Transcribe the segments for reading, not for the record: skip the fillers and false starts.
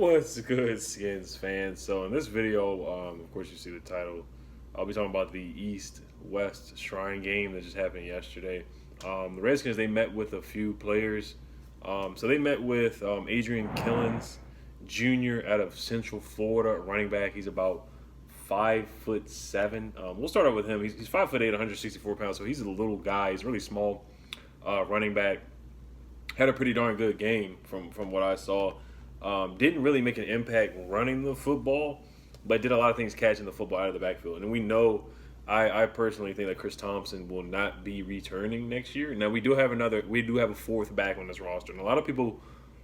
What's good, Skins fans? So in this video, of course you see the title. I'll be talking about the East-West Shrine game that just happened yesterday. The Redskins, they met with a few players. So they met with Adrian Killins, Jr. out of Central Florida, running back. He's about 5'7". We'll start out with him. He's 5'8", 164 pounds. So he's a little guy. He's really small, running back. Had a pretty darn good game from what I saw. Didn't really make an impact running the football, but did a lot of things catching the football out of the backfield. And we know, I personally think that Chris Thompson will not be returning next year. Now we do have a fourth back on this roster, and a lot of people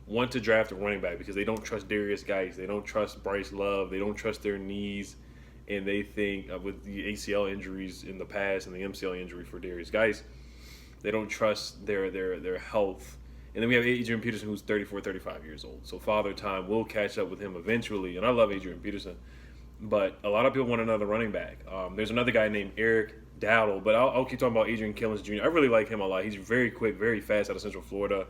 want to draft a running back because they don't trust Darius Geis, they don't trust Bryce Love, they don't trust their knees, and they think with the ACL injuries in the past and the MCL injury for Darius Geis, they don't trust their health. And then we have Adrian Peterson, who's 34, 35 years old. So Father Time will catch up with him eventually. And I love Adrian Peterson. But a lot of people want another running back. There's another guy named Eric Dowdle. But I'll keep talking about Adrian Killins Jr. I really like him a lot. He's very quick, very fast out of Central Florida.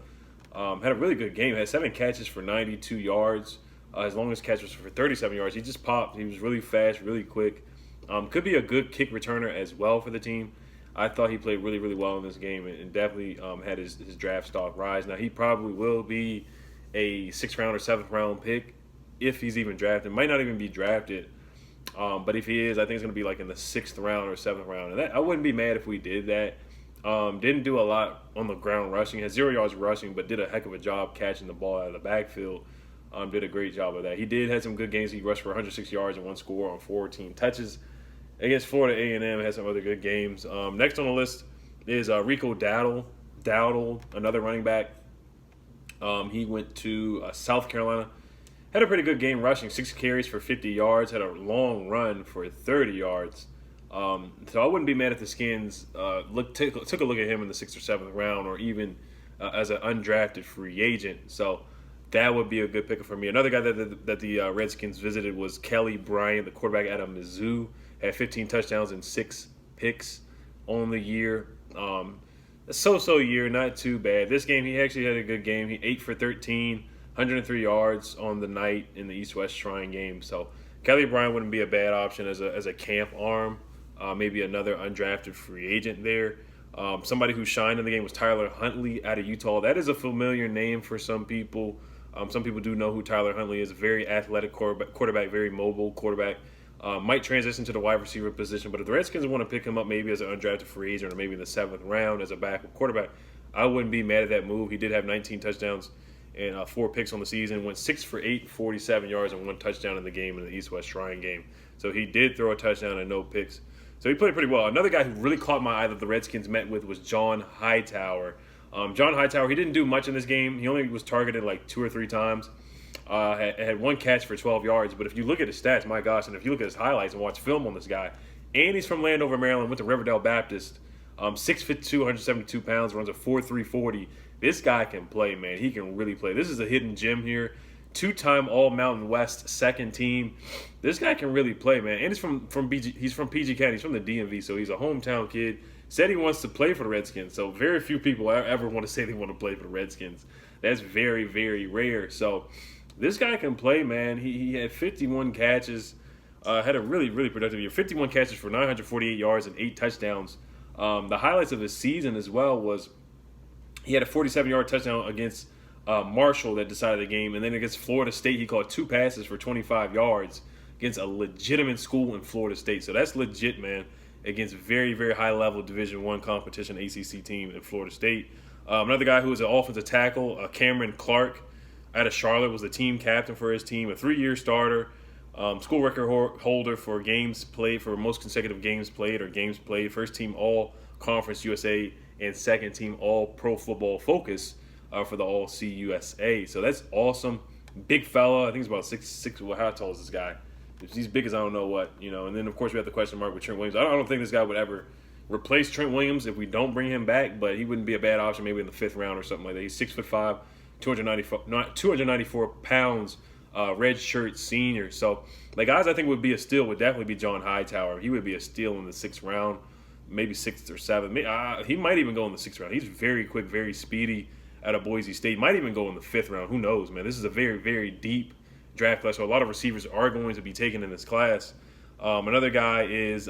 Had a really good game. Had 7 catches for 92 yards. His longest catch was for 37 yards. He just popped. He was really fast, really quick. Could be a good kick returner as well for the team. I thought he played really, really well in this game and definitely had his draft stock rise. Now, he probably will be a 6th round or 7th round pick if he's even drafted. Might not even be drafted, but if he is, I think it's going to be like in the 6th round or 7th round. And I wouldn't be mad if we did that. Didn't do a lot on the ground rushing. Had 0 yards rushing, but did a heck of a job catching the ball out of the backfield. Did a great job of that. He did have some good games. He rushed for 106 yards and 1 score on 14 touches. Against Florida A&M, had some other good games. Next on the list is Rico Dowdle, another running back. He went to South Carolina. Had a pretty good game rushing, 6 carries for 50 yards. Had a long run for 30 yards. So I wouldn't be mad if the Skins took a look at him in the 6th or 7th round, or even as an undrafted free agent. So that would be a good pick for me. Another guy that the Redskins visited was Kelly Bryant, the quarterback out of Mizzou. Had 15 touchdowns and 6 picks on the year. A so-so year, not too bad. This game, he actually had a good game. He 8 for 13, 103 yards on the night in the East-West Shrine game. So Kelly Bryant wouldn't be a bad option as a camp arm. Maybe another undrafted free agent there. Somebody who shined in the game was Tyler Huntley out of Utah. That is a familiar name for some people. Some people do know who Tyler Huntley is. A very athletic quarterback, very mobile quarterback. Might transition to the wide receiver position, but if the Redskins want to pick him up maybe as an undrafted free agent or maybe in the 7th round as a backup quarterback, I wouldn't be mad at that move. He did have 19 touchdowns and 4 picks on the season, went 6 for 8, 47 yards, and 1 touchdown in the game in the East-West Shrine game. So he did throw a touchdown and no picks. So he played pretty well. Another guy who really caught my eye that the Redskins met with was John Hightower. John Hightower, he didn't do much in this game. He only was targeted like 2 or 3 times. Had 1 catch for 12 yards, but if you look at his stats, my gosh, and if you look at his highlights and watch film on this guy, and he's from Landover, Maryland, went to Riverdale Baptist, 6'2", 172 pounds, runs a 4.3 40. This guy can play, man. He can really play. This is a hidden gem here. 2-time All-Mountain West second team. This guy can really play, man. And he's from PG County. He's from the DMV, so he's a hometown kid. Said he wants to play for the Redskins, so very few people ever want to say they want to play for the Redskins. That's very, very rare. So this guy can play, man. He had 51 catches, had a really, really productive year. 51 catches for 948 yards and 8 touchdowns. The highlights of his season as well was he had a 47-yard touchdown against Marshall that decided the game. And then against Florida State, he caught 2 passes for 25 yards against a legitimate school in Florida State. So that's legit, man, against very, very high-level Division I competition ACC team in Florida State. Another guy who was an offensive tackle, Cameron Clark, out of Charlotte, was the team captain for his team, a 3-year starter, school record holder for games played, for most consecutive games played or games played, first team All-Conference USA, and second team All-Pro Football Focus for the All-CUSA. So that's awesome. Big fella. I think he's about 6'6". Well, how tall is this guy? If he's big as I don't know what, you know. And then, of course, we have the question mark with Trent Williams. I don't think this guy would ever replace Trent Williams if we don't bring him back, but he wouldn't be a bad option maybe in the 5th round or something like that. He's 6'5", 294 pounds, red shirt senior. So the guys I think would be a steal would definitely be John Hightower. He would be a steal in the 6th round, maybe 6th or 7th. He might even go in the 6th round. He's very quick, very speedy out of Boise State. Might even go in the 5th round. Who knows, man? This is a very, very deep draft class. So a lot of receivers are going to be taken in this class. Another guy is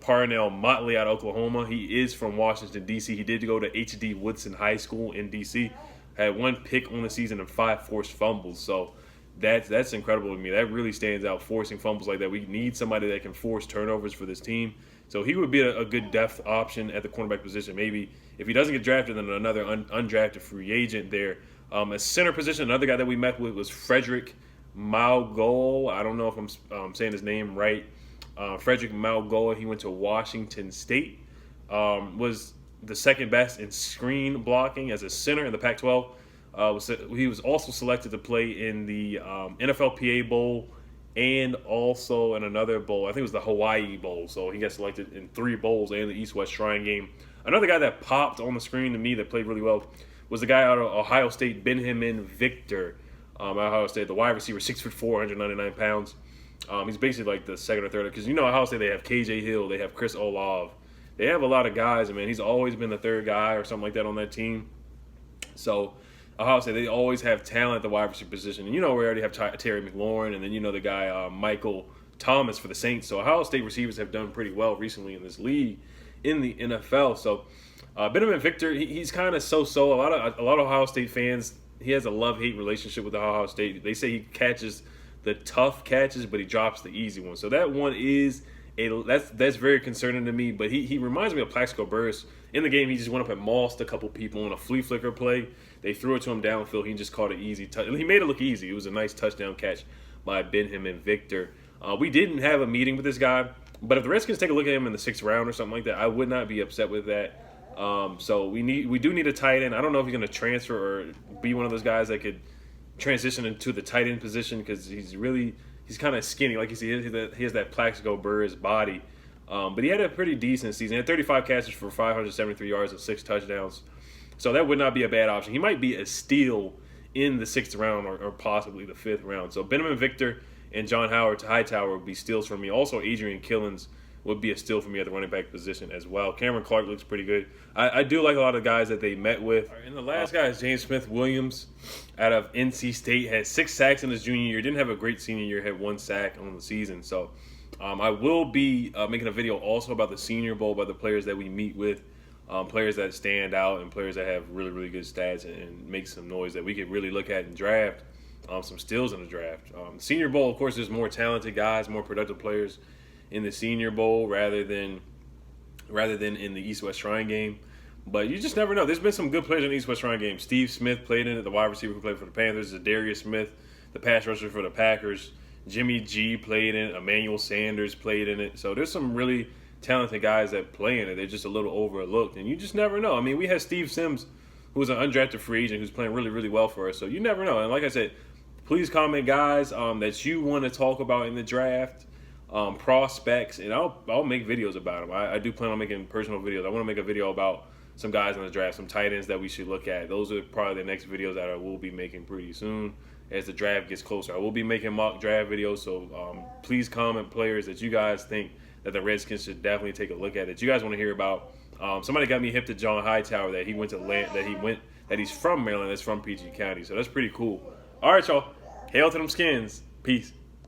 Parnell Motley out of Oklahoma. He is from Washington, D.C. He did go to H.D. Woodson High School in D.C. Had 1 pick on the season and 5 forced fumbles. So that's incredible to me. That really stands out, forcing fumbles like that. We need somebody that can force turnovers for this team. So he would be a good depth option at the cornerback position. Maybe if he doesn't get drafted, then another undrafted free agent there. A center position, another guy that we met with was Frederick Malgoa. I don't know if I'm saying his name right. Frederick Malgoa, he went to Washington State. Was the second best in screen blocking as a center in the Pac-12. He was also selected to play in the NFLPA Bowl and also in another bowl. I think it was the Hawaii Bowl. So he got selected in 3 bowls and the East-West Shrine Game. Another guy that popped on the screen to me that played really well was the guy out of Ohio State, BINJIMEN Victor. Ohio State, the wide receiver, 6'4", 199 pounds. He's basically like the second or third, because Ohio State, they have KJ Hill, they have Chris Olave. They have a lot of guys, and man, he's always been the third guy or something like that on that team. So Ohio State, they always have talent at the wide receiver position. And we already have Terry McLaurin, and then the guy Michael Thomas for the Saints. So Ohio State receivers have done pretty well recently in this league, in the NFL. So BINJIMEN Victor, he's kind of so-so. A lot of Ohio State fans, he has a love-hate relationship with Ohio State. They say he catches the tough catches, but he drops the easy ones. So that one is that's very concerning to me. But he reminds me of Plaxico Burress. In the game, he just went up and mossed a couple people on a flea flicker play. They threw it to him downfield. He just caught an easy touch. He made it look easy. It was a nice touchdown catch by BINJIMEN Victor. We didn't have a meeting with this guy, but if the Redskins take a look at him in the 6th round or something like that, I would not be upset with that. So we do need a tight end. I don't know if he's going to transfer or be one of those guys that could transition into the tight end position, because he's kind of skinny. Like you see, he has that Plaxico Burress body. But he had a pretty decent season. He had 35 catches for 573 yards and 6 touchdowns. So that would not be a bad option. He might be a steal in the 6th round or possibly the 5th round. So BINJIMEN Victor and John Hightower would be steals for me. Also, Adrian Killins would be a steal for me at the running back position as well. Cameron Clark looks pretty good. I do like a lot of guys that they met with. And the last guy is James Smith-Williams out of NC State. Had 6 sacks in his junior year. Didn't have a great senior year. Had 1 sack on the season. So I will be making a video also about the Senior Bowl, by the players that we meet with, players that stand out and players that have really, really good stats and make some noise that we could really look at and draft. Some steals in the draft. Senior Bowl, of course, there's more talented guys, more productive players in the Senior Bowl rather than in the East-West Shrine Game. But you just never know. There's been some good players in the East-West Shrine Game. Steve Smith played in it, the wide receiver who played for the Panthers. Darius Smith, the pass rusher for the Packers. Jimmy G played in it. Emmanuel Sanders played in it. So there's some really talented guys that play in it. They're just a little overlooked, and you just never know. I mean, we had Steve Sims, who was an undrafted free agent who's playing really, really well for us. So you never know. And like I said, please comment, guys, that you want to talk about in the draft, prospects, and I'll make videos about them. I do plan on making personal videos. I want to make a video about some guys in the draft, some tight ends that we should look at. Those are probably the next videos that I will be making pretty soon as the draft gets closer. I will be making mock draft videos, so please comment players that you guys think that the Redskins should definitely take a look at, that you guys want to hear about. Somebody got me hip to John Hightower, that he's from Maryland, that's from PG County, so that's pretty cool. All right, y'all. Hail to them Skins. Peace.